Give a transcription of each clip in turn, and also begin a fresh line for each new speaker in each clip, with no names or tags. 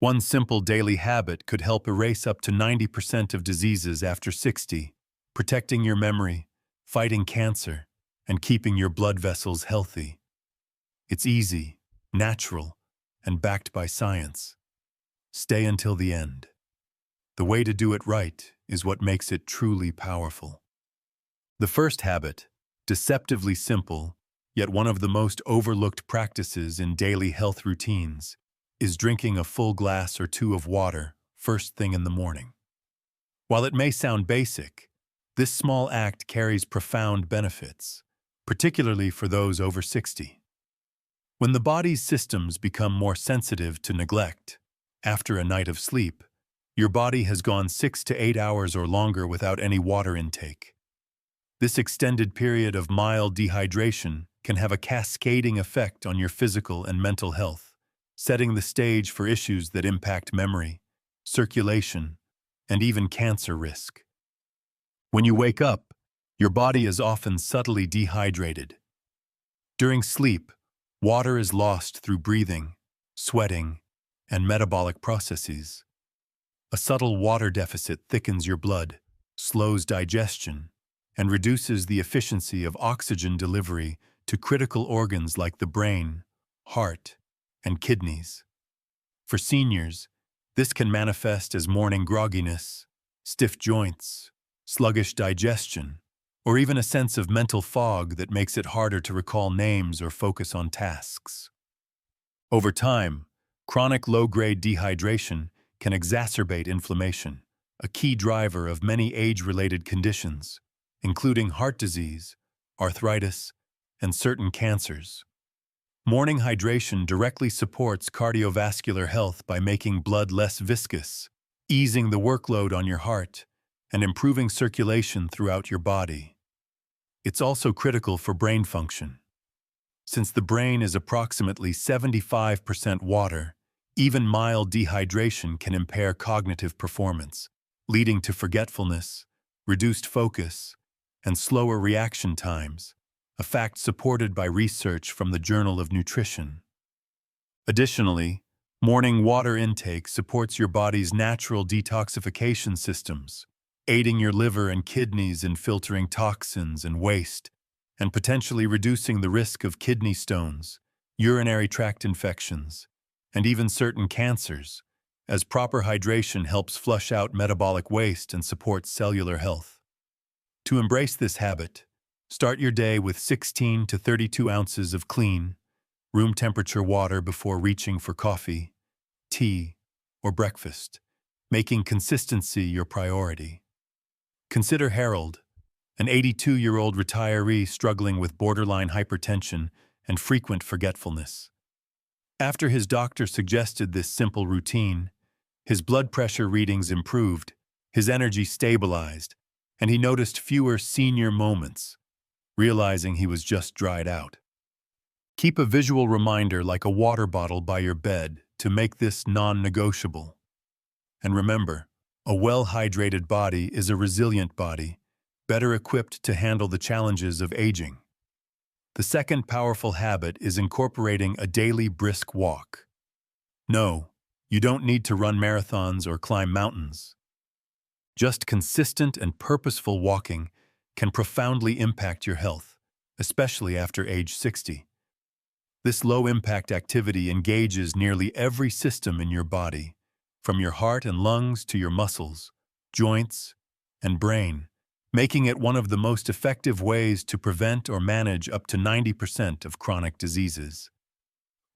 One simple daily habit could help erase up to 90% of diseases after 60, protecting your memory, fighting cancer, and keeping your blood vessels healthy. It's easy, natural, and backed by science. Stay until the end. The way to do it right is what makes it truly powerful. The first habit, deceptively simple, yet one of the most overlooked practices in daily health routines, is drinking a full glass or two of water first thing in the morning. While it may sound basic, this small act carries profound benefits, particularly for those over 60. When the body's systems become more sensitive to neglect, after a night of sleep, your body has gone 6 to 8 hours or longer without any water intake. This extended period of mild dehydration can have a cascading effect on your physical and mental health, setting the stage for issues that impact memory, circulation, and even cancer risk. When you wake up, your body is often subtly dehydrated. During sleep, water is lost through breathing, sweating, and metabolic processes. A subtle water deficit thickens your blood, slows digestion, and reduces the efficiency of oxygen delivery to critical organs like the brain, heart, and kidneys. For seniors, this can manifest as morning grogginess, stiff joints, sluggish digestion, or even a sense of mental fog that makes it harder to recall names or focus on tasks. Over time, chronic low-grade dehydration can exacerbate inflammation, a key driver of many age-related conditions, including heart disease, arthritis, and certain cancers. Morning hydration directly supports cardiovascular health by making blood less viscous, easing the workload on your heart, and improving circulation throughout your body. It's also critical for brain function. Since the brain is approximately 75% water, even mild dehydration can impair cognitive performance, leading to forgetfulness, reduced focus, and slower reaction times, a fact supported by research from the Journal of Nutrition. Additionally, morning water intake supports your body's natural detoxification systems, aiding your liver and kidneys in filtering toxins and waste, and potentially reducing the risk of kidney stones, urinary tract infections, and even certain cancers, as proper hydration helps flush out metabolic waste and supports cellular health. To embrace this habit, start your day with 16 to 32 ounces of clean, room temperature water before reaching for coffee, tea, or breakfast, making consistency your priority. Consider Harold, an 82-year-old retiree struggling with borderline hypertension and frequent forgetfulness. After his doctor suggested this simple routine, his blood pressure readings improved, his energy stabilized, and he noticed fewer senior moments, realizing he was just dried out. Keep a visual reminder like a water bottle by your bed to make this non-negotiable. And remember, a well-hydrated body is a resilient body, better equipped to handle the challenges of aging. The second powerful habit is incorporating a daily brisk walk. No, you don't need to run marathons or climb mountains. Just consistent and purposeful walking can profoundly impact your health, especially after age 60. This low-impact activity engages nearly every system in your body, from your heart and lungs to your muscles, joints, and brain, making it one of the most effective ways to prevent or manage up to 90% of chronic diseases.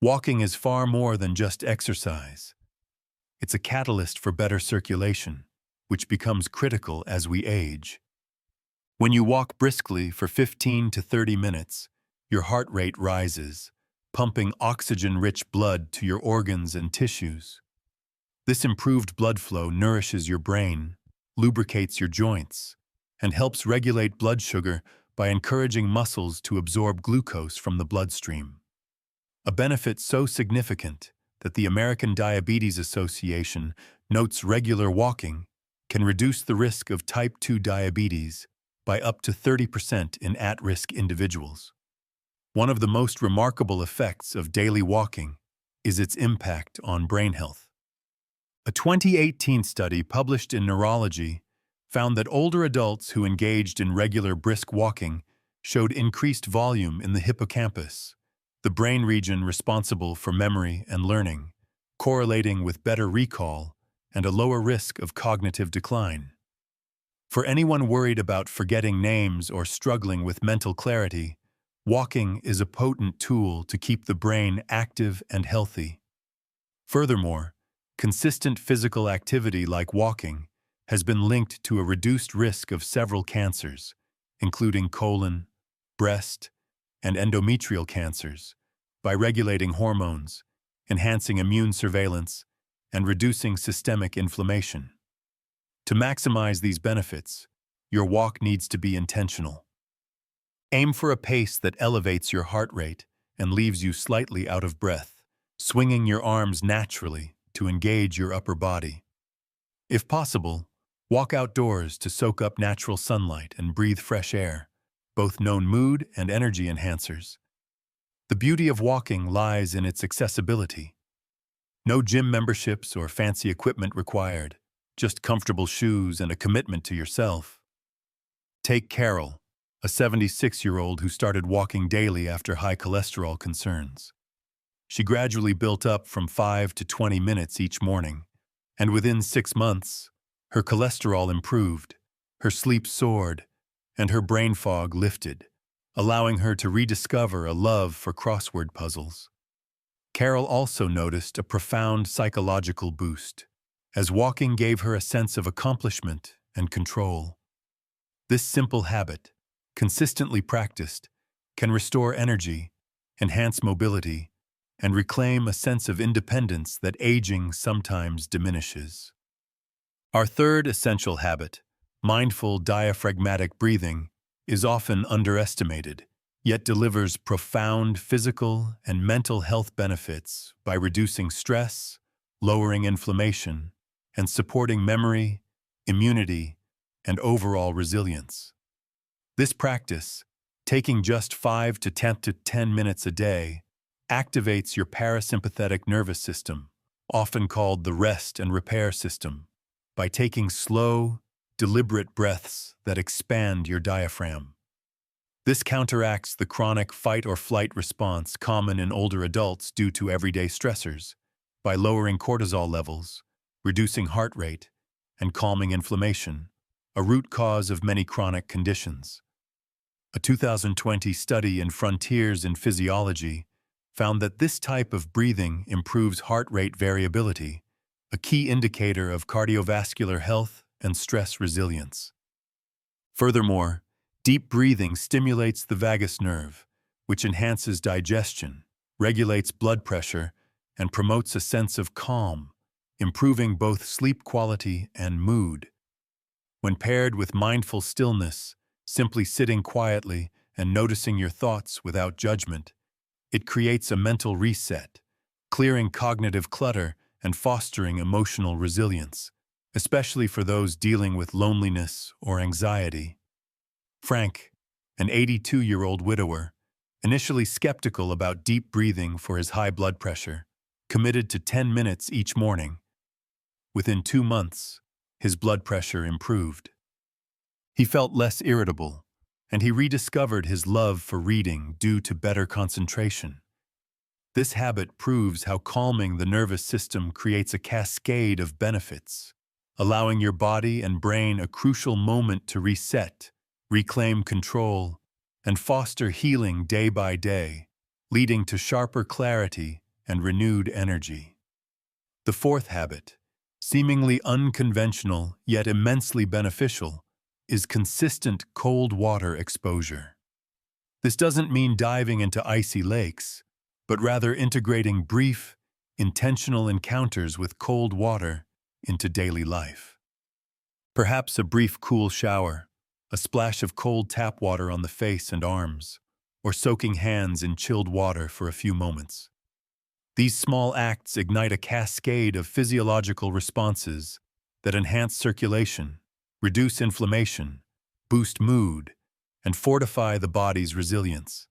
Walking is far more than just exercise. It's a catalyst for better circulation, which becomes critical as we age. When you walk briskly for 15 to 30 minutes, your heart rate rises, pumping oxygen-rich blood to your organs and tissues. This improved blood flow nourishes your brain, lubricates your joints, and helps regulate blood sugar by encouraging muscles to absorb glucose from the bloodstream. A benefit so significant that the American Diabetes Association notes regular walking can reduce the risk of type 2 diabetes by up to 30% in at-risk individuals. One of the most remarkable effects of daily walking is its impact on brain health. A 2018 study published in Neurology found that older adults who engaged in regular brisk walking showed increased volume in the hippocampus, the brain region responsible for memory and learning, correlating with better recall and a lower risk of cognitive decline. For anyone worried about forgetting names or struggling with mental clarity, walking is a potent tool to keep the brain active and healthy. Furthermore, consistent physical activity like walking has been linked to a reduced risk of several cancers, including colon, breast, and endometrial cancers, by regulating hormones, enhancing immune surveillance, and reducing systemic inflammation. To maximize these benefits, your walk needs to be intentional. Aim for a pace that elevates your heart rate and leaves you slightly out of breath, swinging your arms naturally to engage your upper body. If possible, walk outdoors to soak up natural sunlight and breathe fresh air, both known mood and energy enhancers. The beauty of walking lies in its accessibility. No gym memberships or fancy equipment required, just comfortable shoes and a commitment to yourself. Take Carol, a 76-year-old who started walking daily after high cholesterol concerns. She gradually built up from 5 to 20 minutes each morning, and within 6 months, her cholesterol improved, her sleep soared, and her brain fog lifted, allowing her to rediscover a love for crossword puzzles. Carol also noticed a profound psychological boost, as walking gave her a sense of accomplishment and control. This simple habit, consistently practiced, can restore energy, enhance mobility, and reclaim a sense of independence that aging sometimes diminishes. Our third essential habit, mindful diaphragmatic breathing, is often underestimated, yet delivers profound physical and mental health benefits by reducing stress, lowering inflammation, and supporting memory, immunity, and overall resilience. This practice, taking just 5 to 10 minutes a day, activates your parasympathetic nervous system, often called the rest and repair system, by taking slow, deliberate breaths that expand your diaphragm. This counteracts the chronic fight-or-flight response common in older adults due to everyday stressors, by lowering cortisol levels, reducing heart rate, and calming inflammation, a root cause of many chronic conditions. A 2020 study in Frontiers in Physiology found that this type of breathing improves heart rate variability, a key indicator of cardiovascular health and stress resilience. Furthermore, deep breathing stimulates the vagus nerve, which enhances digestion, regulates blood pressure, and promotes a sense of calm, improving both sleep quality and mood. When paired with mindful stillness, simply sitting quietly and noticing your thoughts without judgment, it creates a mental reset, clearing cognitive clutter and fostering emotional resilience, especially for those dealing with loneliness or anxiety. Frank, an 82-year-old widower, initially skeptical about deep breathing for his high blood pressure, committed to 10 minutes each morning. Within 2 months, his blood pressure improved. He felt less irritable, and he rediscovered his love for reading due to better concentration. This habit proves how calming the nervous system creates a cascade of benefits, allowing your body and brain a crucial moment to reset, reclaim control, and foster healing day by day, leading to sharper clarity and renewed energy. The fourth habit, seemingly unconventional yet immensely beneficial, is consistent cold water exposure. This doesn't mean diving into icy lakes, but rather integrating brief, intentional encounters with cold water into daily life. Perhaps a brief cool shower, a splash of cold tap water on the face and arms, or soaking hands in chilled water for a few moments. These small acts ignite a cascade of physiological responses that enhance circulation, reduce inflammation, boost mood, and fortify the body's resilience.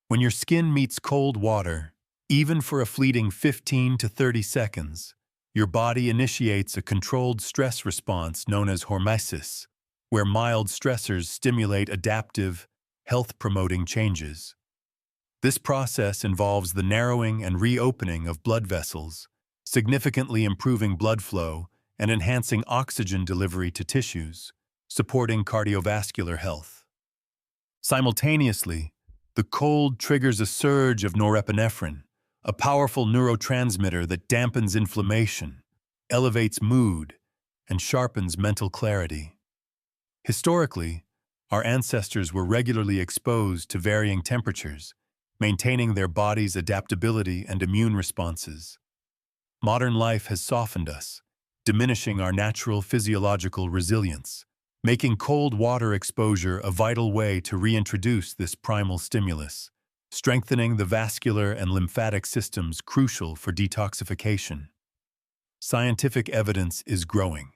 When your skin meets cold water, even for a fleeting 15 to 30 seconds, your body initiates a controlled stress response known as hormesis, where mild stressors stimulate adaptive, health-promoting changes. This process involves the narrowing and reopening of blood vessels, significantly improving blood flow and enhancing oxygen delivery to tissues, supporting cardiovascular health. Simultaneously, the cold triggers a surge of norepinephrine, a powerful neurotransmitter that dampens inflammation, elevates mood, and sharpens mental clarity. Historically, our ancestors were regularly exposed to varying temperatures, maintaining their body's adaptability and immune responses. Modern life has softened us, diminishing our natural physiological resilience, making cold water exposure a vital way to reintroduce this primal stimulus, strengthening the vascular and lymphatic systems crucial for detoxification. Scientific evidence is growing.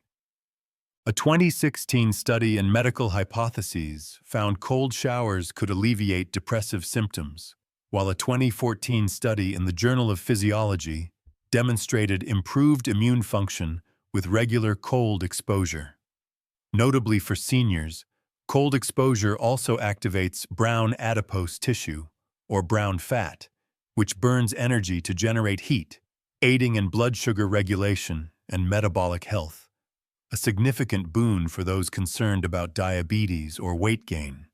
A 2016 study in Medical Hypotheses found cold showers could alleviate depressive symptoms, while a 2014 study in the Journal of Physiology demonstrated improved immune function with regular cold exposure. Notably for seniors, cold exposure also activates brown adipose tissue, or brown fat, which burns energy to generate heat, aiding in blood sugar regulation and metabolic health, a significant boon for those concerned about diabetes or weight gain.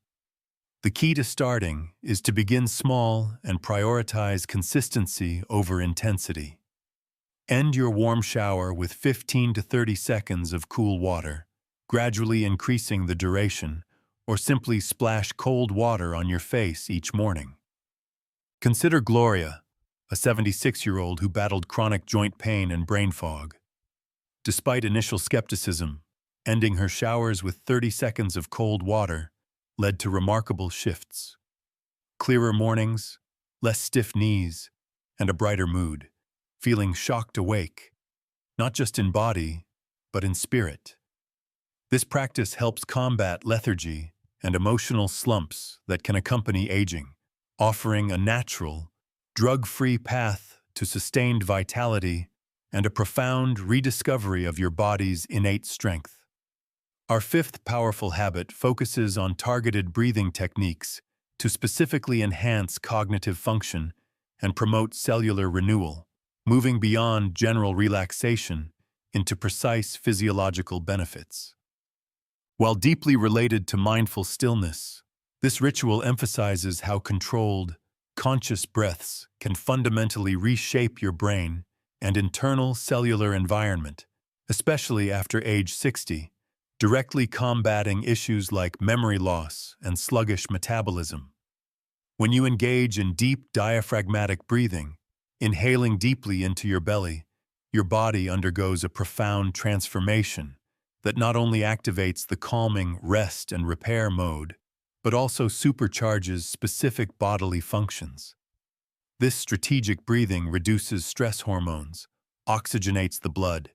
The key to starting is to begin small and prioritize consistency over intensity. End your warm shower with 15 to 30 seconds of cool water, gradually increasing the duration, or simply splash cold water on your face each morning. Consider Gloria, a 76-year-old who battled chronic joint pain and brain fog. Despite initial skepticism, ending her showers with 30 seconds of cold water led to remarkable shifts. Clearer mornings, less stiff knees, and a brighter mood, feeling shocked awake, not just in body, but in spirit. This practice helps combat lethargy and emotional slumps that can accompany aging, offering a natural, drug-free path to sustained vitality and a profound rediscovery of your body's innate strength. Our fifth powerful habit focuses on targeted breathing techniques to specifically enhance cognitive function and promote cellular renewal, moving beyond general relaxation into precise physiological benefits. While deeply related to mindful stillness, this ritual emphasizes how controlled, conscious breaths can fundamentally reshape your brain and internal cellular environment, especially after age 60, directly combating issues like memory loss and sluggish metabolism. When you engage in deep diaphragmatic breathing, inhaling deeply into your belly, your body undergoes a profound transformation that not only activates the calming rest and repair mode, but also supercharges specific bodily functions. This strategic breathing reduces stress hormones, oxygenates the blood,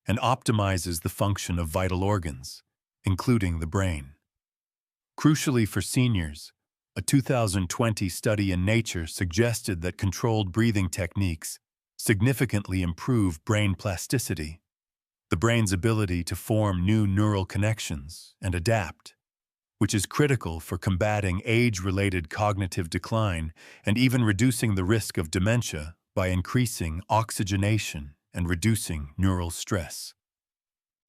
and optimizes the function of vital organs, including the brain. Crucially for seniors, a 2020 study in Nature suggested that controlled breathing techniques significantly improve brain plasticity, the brain's ability to form new neural connections and adapt, which is critical for combating age-related cognitive decline and even reducing the risk of dementia by increasing oxygenation and reducing neural stress.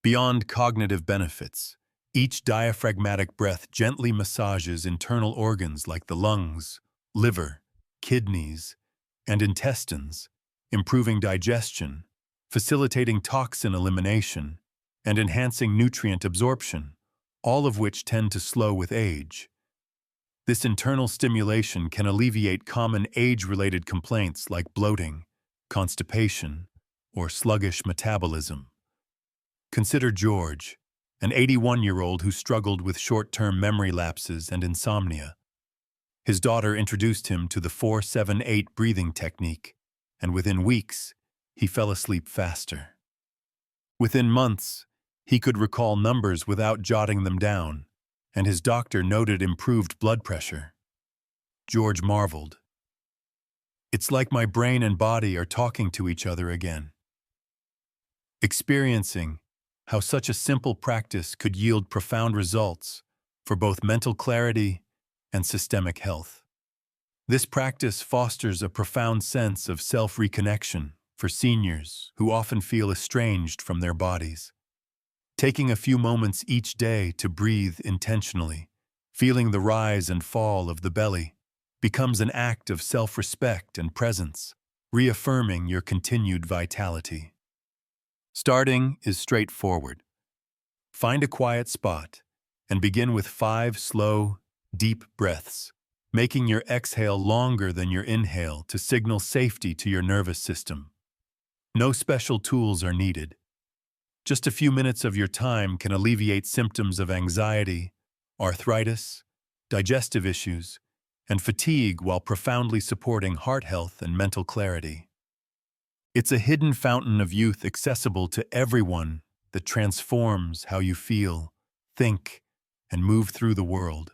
Beyond cognitive benefits, each diaphragmatic breath gently massages internal organs like the lungs, liver, kidneys, and intestines, improving digestion, facilitating toxin elimination, and enhancing nutrient absorption, all of which tend to slow with age. This internal stimulation can alleviate common age-related complaints like bloating, constipation, or sluggish metabolism. Consider George, an 81-year-old who struggled with short-term memory lapses and insomnia. His daughter introduced him to the 4-7-8 breathing technique, and within weeks, he fell asleep faster. Within months, he could recall numbers without jotting them down, and his doctor noted improved blood pressure. George marveled. "It's like my brain and body are talking to each other again." experiencing how such a simple practice could yield profound results for both mental clarity and systemic health. This practice fosters a profound sense of self-reconnection for seniors who often feel estranged from their bodies. Taking a few moments each day to breathe intentionally, feeling the rise and fall of the belly, becomes an act of self-respect and presence, reaffirming your continued vitality. Starting is straightforward. Find a quiet spot and begin with 5 slow, deep breaths, making your exhale longer than your inhale to signal safety to your nervous system. No special tools are needed. Just a few minutes of your time can alleviate symptoms of anxiety, arthritis, digestive issues, and fatigue while profoundly supporting heart health and mental clarity. It's a hidden fountain of youth accessible to everyone that transforms how you feel, think, and move through the world.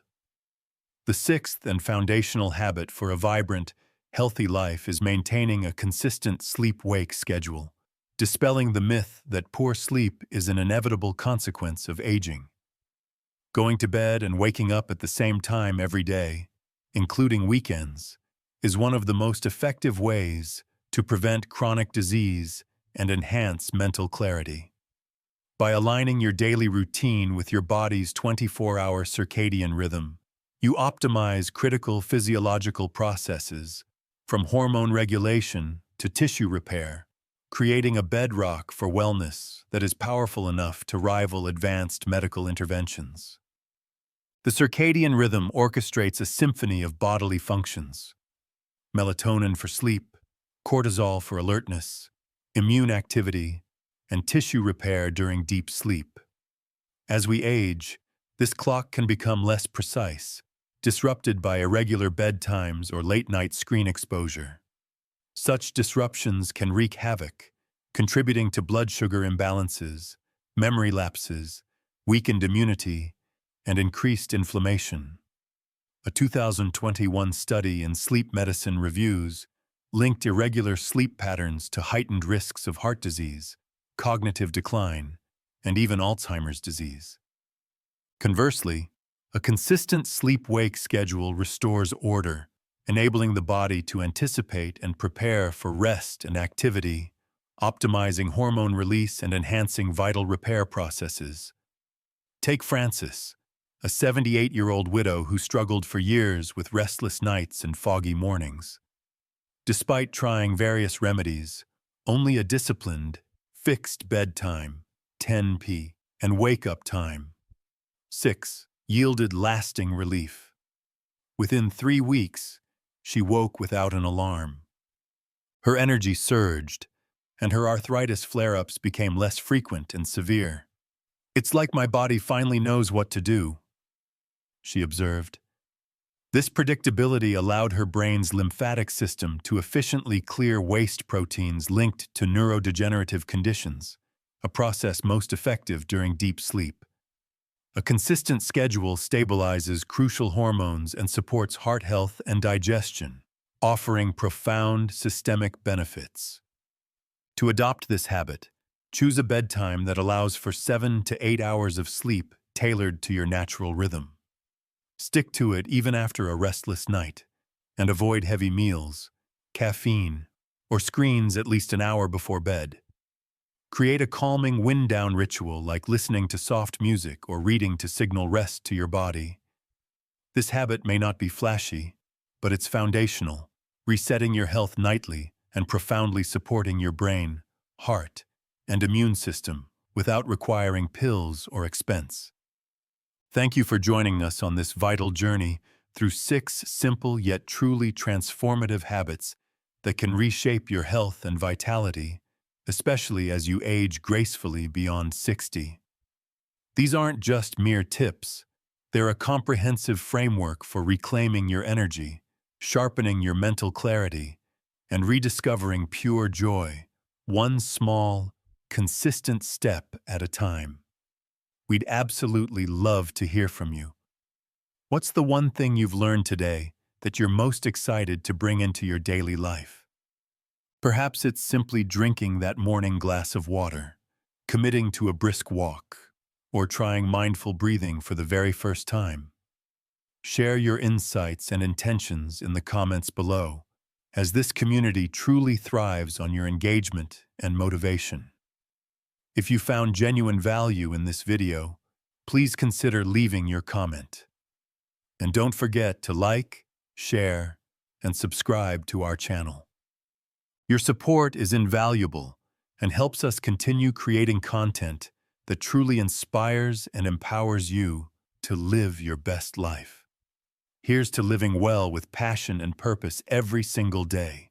The sixth and foundational habit for a vibrant, healthy life is maintaining a consistent sleep-wake schedule, dispelling the myth that poor sleep is an inevitable consequence of aging. Going to bed and waking up at the same time every day, including weekends, is one of the most effective ways to prevent chronic disease and enhance mental clarity. By aligning your daily routine with your body's 24-hour circadian rhythm, you optimize critical physiological processes, from hormone regulation to tissue repair, creating a bedrock for wellness that is powerful enough to rival advanced medical interventions. The circadian rhythm orchestrates a symphony of bodily functions: melatonin for sleep, cortisol for alertness, immune activity, and tissue repair during deep sleep. As we age, this clock can become less precise, disrupted by irregular bedtimes or late-night screen exposure. Such disruptions can wreak havoc, contributing to blood sugar imbalances, memory lapses, weakened immunity, and increased inflammation. A 2021 study in Sleep Medicine Reviews linked irregular sleep patterns to heightened risks of heart disease, cognitive decline, and even Alzheimer's disease. Conversely, a consistent sleep-wake schedule restores order, enabling the body to anticipate and prepare for rest and activity, optimizing hormone release and enhancing vital repair processes. Take Frances, a 78-year-old widow who struggled for years with restless nights and foggy mornings. Despite trying various remedies, only a disciplined, fixed bedtime, 10 p., and wake-up time, 6, yielded lasting relief. Within 3 weeks, she woke without an alarm. Her energy surged, and her arthritis flare-ups became less frequent and severe. "It's like my body finally knows what to do," she observed. This predictability allowed her brain's lymphatic system to efficiently clear waste proteins linked to neurodegenerative conditions, a process most effective during deep sleep. A consistent schedule stabilizes crucial hormones and supports heart health and digestion, offering profound systemic benefits. To adopt this habit, choose a bedtime that allows for 7 to 8 hours of sleep tailored to your natural rhythm. Stick to it even after a restless night, and avoid heavy meals, caffeine, or screens at least an hour before bed. Create a calming wind-down ritual like listening to soft music or reading to signal rest to your body. This habit may not be flashy, but it's foundational, resetting your health nightly and profoundly supporting your brain, heart, and immune system without requiring pills or expense. Thank you for joining us on this vital journey through 6 simple yet truly transformative habits that can reshape your health and vitality, especially as you age gracefully beyond 60. These aren't just mere tips. They're a comprehensive framework for reclaiming your energy, sharpening your mental clarity, and rediscovering pure joy, one small, consistent step at a time. We'd absolutely love to hear from you. What's the one thing you've learned today that you're most excited to bring into your daily life? Perhaps it's simply drinking that morning glass of water, committing to a brisk walk, or trying mindful breathing for the very first time. Share your insights and intentions in the comments below, as this community truly thrives on your engagement and motivation. If you found genuine value in this video, please consider leaving your comment. And don't forget to like, share, and subscribe to our channel. Your support is invaluable and helps us continue creating content that truly inspires and empowers you to live your best life. Here's to living well with passion and purpose every single day.